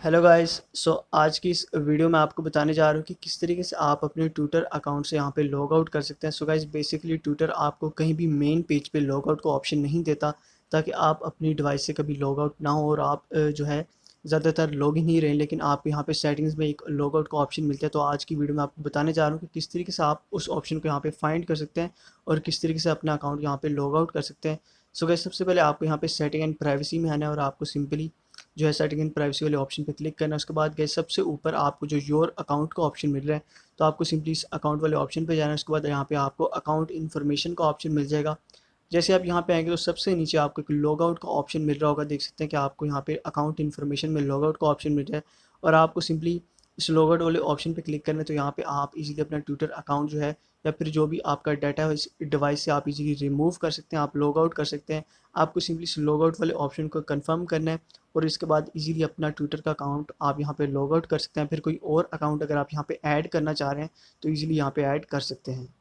Hello guys. आज की इस वीडियो में आपको बताने जा रहा हूँ कि किस तरीके से आप अपने ट्विटर अकाउंट से यहाँ पे लॉग आउट कर सकते हैं। गाइस, बेसिकली ट्विटर आपको कहीं भी मेन पेज पे लॉग आउट का ऑप्शन नहीं देता, ताकि आप अपनी डिवाइस से कभी लॉग आउट ना हो और आप जो है ज़्यादातर लॉग इन ही रहें। लेकिन आप यहाँ पे सेटिंग्स में एक लॉग आउट का ऑप्शन मिलता है। तो आज की वीडियो में आपको बताने जा रहा हूँ कि किस तरीके से आप उस ऑप्शन को यहाँ पे फाइंड कर सकते हैं और किस तरीके से अपना अकाउंट यहाँ पे लॉग आउट कर सकते हैं। गाइस, सबसे पहले आपको यहाँ पे सेटिंग एंड प्राइवेसी में आना है और आपको सिंपली जो है सेटिंग इन प्राइवेसी वाले ऑप्शन पे क्लिक करना है। उसके बाद गए सबसे ऊपर आपको जो योर अकाउंट का ऑप्शन मिल रहा है, तो आपको सिंपली इस अकाउंट वाले ऑप्शन पे जाना है। उसके बाद यहाँ पे आपको अकाउंट इन्फॉर्मेशन का ऑप्शन मिल जाएगा। जैसे आप यहाँ पे आएंगे तो सबसे नीचे आपको एक लॉग आउट का ऑप्शन मिल रहा होगा। देख सकते हैं कि आपको यहाँ पे अकाउंट इन्फॉर्मेशन में लॉग आउट का ऑप्शन मिल रहा है और आपको सिंपली इस लॉग आउट वाले ऑप्शन पे क्लिक करना है। तो यहाँ पे आप इजीली अपना ट्विटर अकाउंट जो है या फिर जो भी आपका डाटा है इस डिवाइस से आप इजीली रिमूव कर सकते हैं, आप लॉग आउट कर सकते हैं। आपको सिंपली इस लॉग आउट वाले ऑप्शन को कंफर्म करना है और इसके बाद इजीली अपना ट्विटर का अकाउंट आप यहाँ पे लॉग आउट कर सकते हैं। फिर कोई और अकाउंट अगर आप यहाँ पे ऐड करना चाह रहे हैं तो इजीली यहाँ पे ऐड कर सकते हैं।